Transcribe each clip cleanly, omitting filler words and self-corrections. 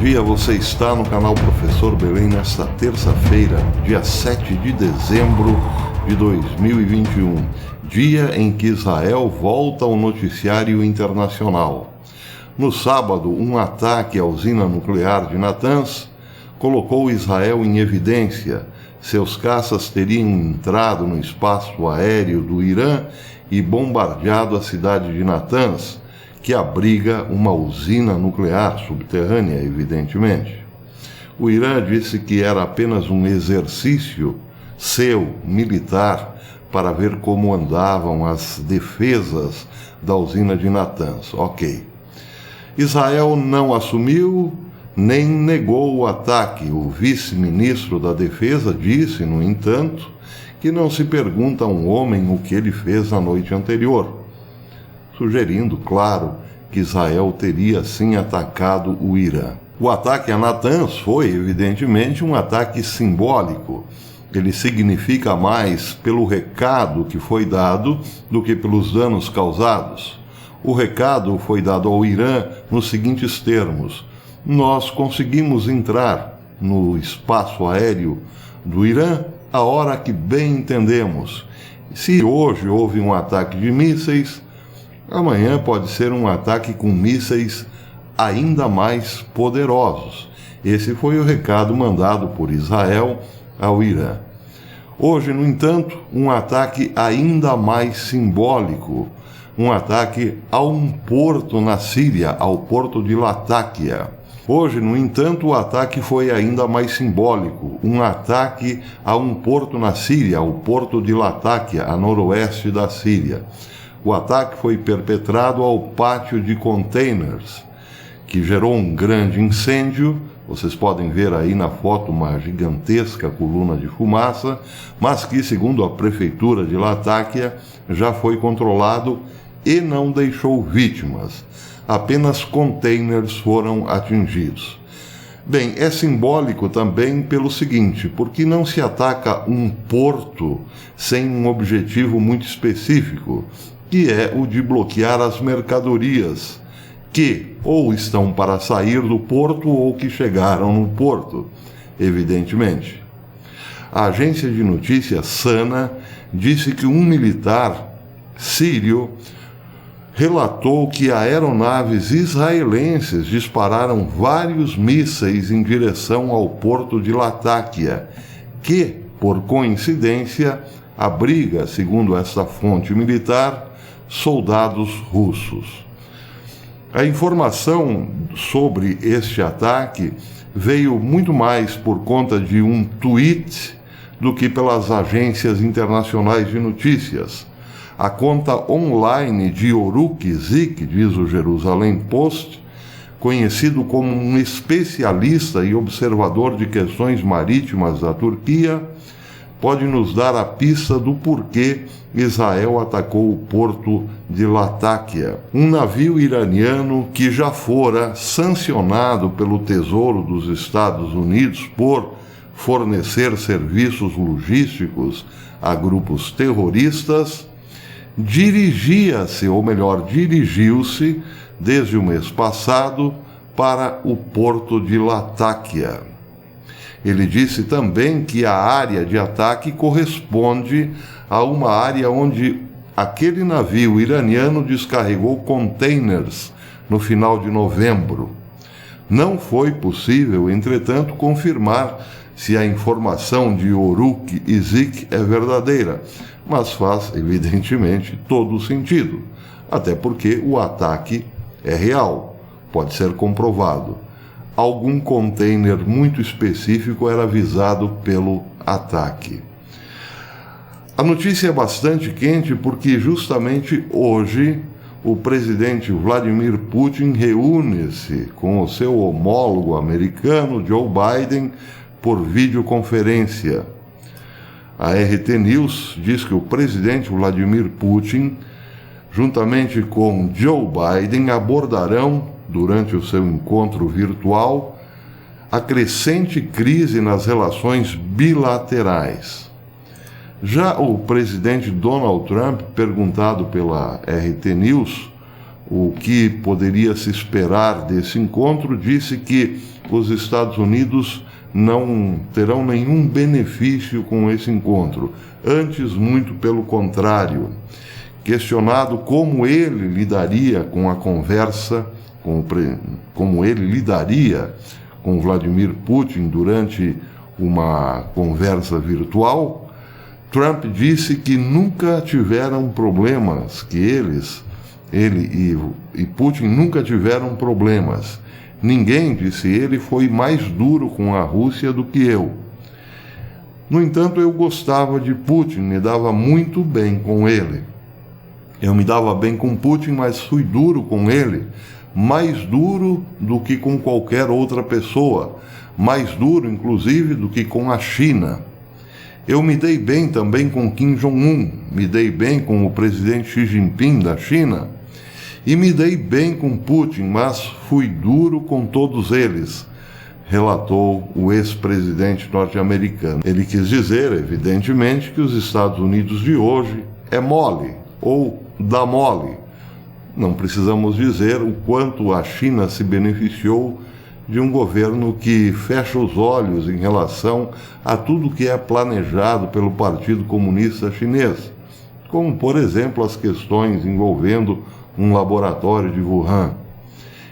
dia, você está no canal Professor Belém nesta terça-feira, dia 7 de dezembro de 2021, dia em que Israel volta ao noticiário internacional. No sábado, um ataque à usina nuclear de Natanz colocou Israel em evidência. Seus caças teriam entrado no espaço aéreo do Irã e bombardeado a cidade de Natanz, que abriga uma usina nuclear subterrânea, evidentemente. O Irã disse que era apenas um exercício militar, para ver como andavam as defesas da usina de Natanz. Ok. Israel não assumiu nem negou o ataque. O vice-ministro da Defesa disse, no entanto, que não se pergunta a um homem o que ele fez na noite anterior, sugerindo, claro, que Israel teria sim atacado o Irã. O ataque a Natanz foi, evidentemente, um ataque simbólico. Ele significa mais pelo recado que foi dado do que pelos danos causados. O recado foi dado ao Irã nos seguintes termos: nós conseguimos entrar no espaço aéreo do Irã a hora que bem entendemos. Se hoje houve um ataque de mísseis, amanhã pode ser um ataque com mísseis ainda mais poderosos. Esse foi o recado mandado por Israel ao Irã. Hoje, no entanto, um ataque ainda mais simbólico, um ataque a um porto na Síria, ao porto de Latáquia. Hoje, no entanto, o ataque foi ainda mais simbólico, um ataque a um porto na Síria, ao porto de Latáquia, a noroeste da Síria. O ataque foi perpetrado ao pátio de containers, que gerou um grande incêndio. Vocês podem ver aí na foto uma gigantesca coluna de fumaça, mas que, segundo a prefeitura de Latáquia, já foi controlado e não deixou vítimas. Apenas containers foram atingidos. Bem, é simbólico também pelo seguinte, porque não se ataca um porto sem um objetivo muito específico, que é o de bloquear as mercadorias que ou estão para sair do porto ou que chegaram no porto, evidentemente. A agência de notícias SANA disse que um militar sírio relatou que aeronaves israelenses dispararam vários mísseis em direção ao porto de Latáquia, que, por coincidência, abriga, segundo essa fonte militar, soldados russos. A informação sobre este ataque veio muito mais por conta de um tweet do que pelas agências internacionais de notícias. A conta online de Yoruk Zik, diz o Jerusalém Post, conhecido como um especialista e observador de questões marítimas da Turquia, pode nos dar a pista do porquê Israel atacou o porto de Latáquia. Um navio iraniano que já fora sancionado pelo Tesouro dos Estados Unidos por fornecer serviços logísticos a grupos terroristas, dirigiu-se desde o mês passado para o porto de Latáquia. Ele disse também que a área de ataque corresponde a uma área onde aquele navio iraniano descarregou containers no final de novembro. Não foi possível, entretanto, confirmar se a informação de Yoruk Zik é verdadeira, mas faz, evidentemente, todo o sentido, até porque o ataque é real, pode ser comprovado. Algum container muito específico era visado pelo ataque. A notícia é bastante quente porque justamente hoje o presidente Vladimir Putin reúne-se com o seu homólogo americano Joe Biden por videoconferência. A RT News diz que o presidente Vladimir Putin, juntamente com Joe Biden, abordarão durante o seu encontro virtual a crescente crise nas relações bilaterais. Já o presidente Donald Trump, perguntado pela RT News o que poderia se esperar desse encontro, disse que os Estados Unidos não terão nenhum benefício com esse encontro, antes, muito pelo contrário. Questionado como ele lidaria com a conversa, como ele lidaria com Vladimir Putin durante uma conversa virtual, Trump disse que nunca tiveram problemas, que ele e Putin nunca tiveram problemas. Ninguém, disse ele, foi mais duro com a Rússia do que eu. No entanto, eu gostava de Putin, me dava muito bem com ele. Eu me dava bem com Putin, mas fui duro com ele, mais duro do que com qualquer outra pessoa, mais duro, inclusive, do que com a China. Eu me dei bem também com Kim Jong-un, me dei bem com o presidente Xi Jinping da China, e me dei bem com Putin, mas fui duro com todos eles, relatou o ex-presidente norte-americano. Ele quis dizer, evidentemente, que os Estados Unidos de hoje é mole, ou dá mole. Não precisamos dizer o quanto a China se beneficiou de um governo que fecha os olhos em relação a tudo que é planejado pelo Partido Comunista Chinês, como, por exemplo, as questões envolvendo um laboratório de Wuhan.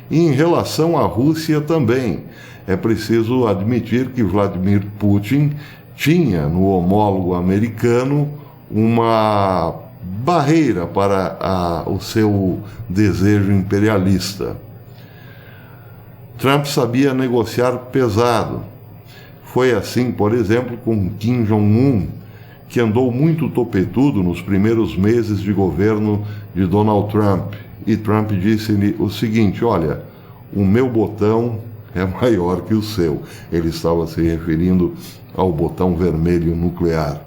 E em relação à Rússia também, é preciso admitir que Vladimir Putin tinha no homólogo americano uma barreira para o seu desejo imperialista. Trump sabia negociar pesado. Foi assim, por exemplo, com Kim Jong-un, que andou muito topetudo nos primeiros meses de governo de Donald Trump. E Trump disse-lhe o seguinte: olha, o meu botão é maior que o seu. Ele estava se referindo ao botão vermelho nuclear.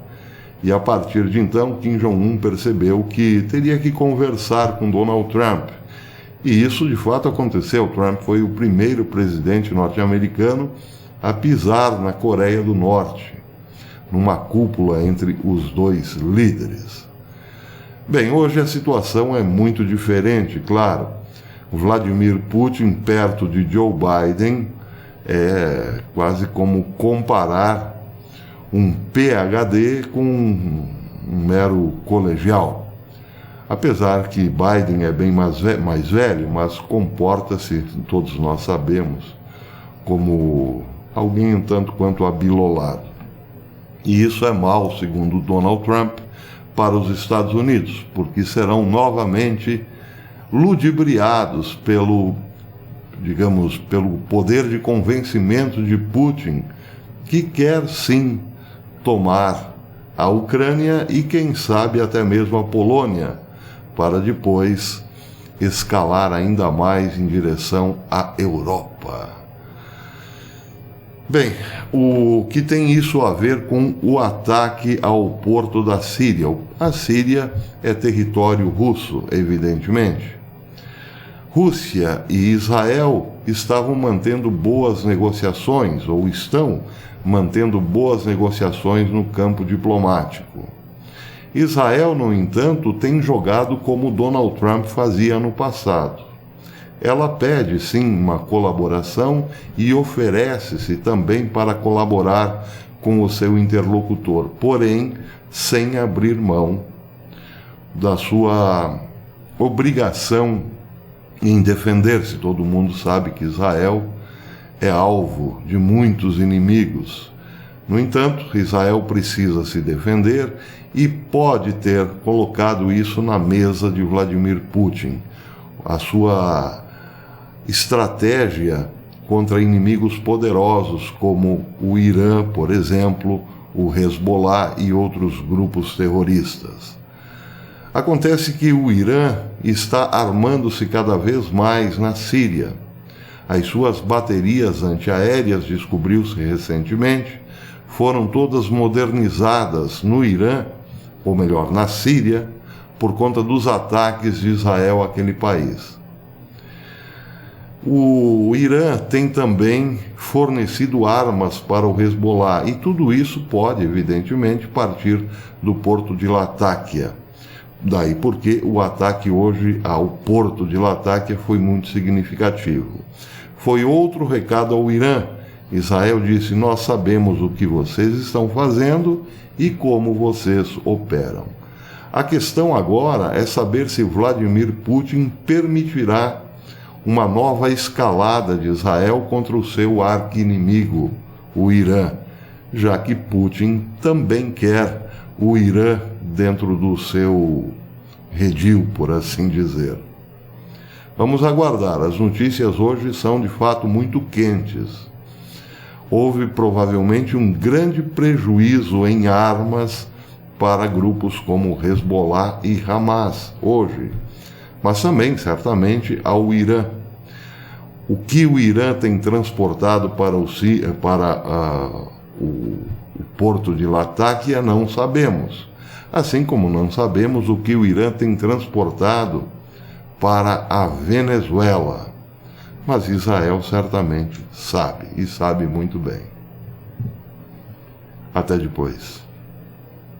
E a partir de então, Kim Jong-un percebeu que teria que conversar com Donald Trump. E isso de fato aconteceu. Trump foi o primeiro presidente norte-americano a pisar na Coreia do Norte, numa cúpula entre os dois líderes. Bem, hoje a situação é muito diferente, claro. Vladimir Putin perto de Joe Biden é quase como comparar um PhD com um mero colegial. Apesar que Biden é bem mais velho, mas comporta-se, todos nós sabemos, como alguém um tanto quanto abilolado. E isso é mau, segundo Donald Trump, para os Estados Unidos, porque serão novamente ludibriados pelo poder de convencimento de Putin, que quer sim tomar a Ucrânia e, quem sabe, até mesmo a Polônia, para depois escalar ainda mais em direção à Europa. Bem, o que tem isso a ver com o ataque ao porto da Síria? A Síria é território russo, evidentemente. Rússia e Israel estavam mantendo boas negociações, ou estão mantendo boas negociações no campo diplomático. Israel, no entanto, tem jogado como Donald Trump fazia no passado. Ela pede, sim, uma colaboração e oferece-se também para colaborar com o seu interlocutor, porém, sem abrir mão da sua obrigação em defender-se. Todo mundo sabe que Israel é alvo de muitos inimigos. No entanto, Israel precisa se defender e pode ter colocado isso na mesa de Vladimir Putin. A sua estratégia contra inimigos poderosos como o Irã, por exemplo, o Hezbollah e outros grupos terroristas. Acontece que o Irã está armando-se cada vez mais na Síria. As suas baterias antiaéreas, descobriu-se recentemente, foram todas modernizadas no Irã, ou melhor, na Síria, por conta dos ataques de Israel àquele país. O Irã tem também fornecido armas para o Hezbollah, e tudo isso pode, evidentemente, partir do porto de Latáquia. Daí porque o ataque hoje ao porto de Latáquia foi muito significativo. Foi outro recado ao Irã. Israel disse: nós sabemos o que vocês estão fazendo e como vocês operam. A questão agora é saber se Vladimir Putin permitirá uma nova escalada de Israel contra o seu arqui-inimigo, o Irã, já que Putin também quer o Irã dentro do seu redil, por assim dizer. Vamos aguardar. As notícias hoje são de fato muito quentes. Houve provavelmente um grande prejuízo em armas para grupos como Hezbollah e Hamas hoje, mas também, certamente, ao Irã. O que o Irã tem transportado para o porto de Latáquia não sabemos, assim como não sabemos o que o Irã tem transportado para a Venezuela. Mas Israel certamente sabe, e sabe muito bem. Até depois.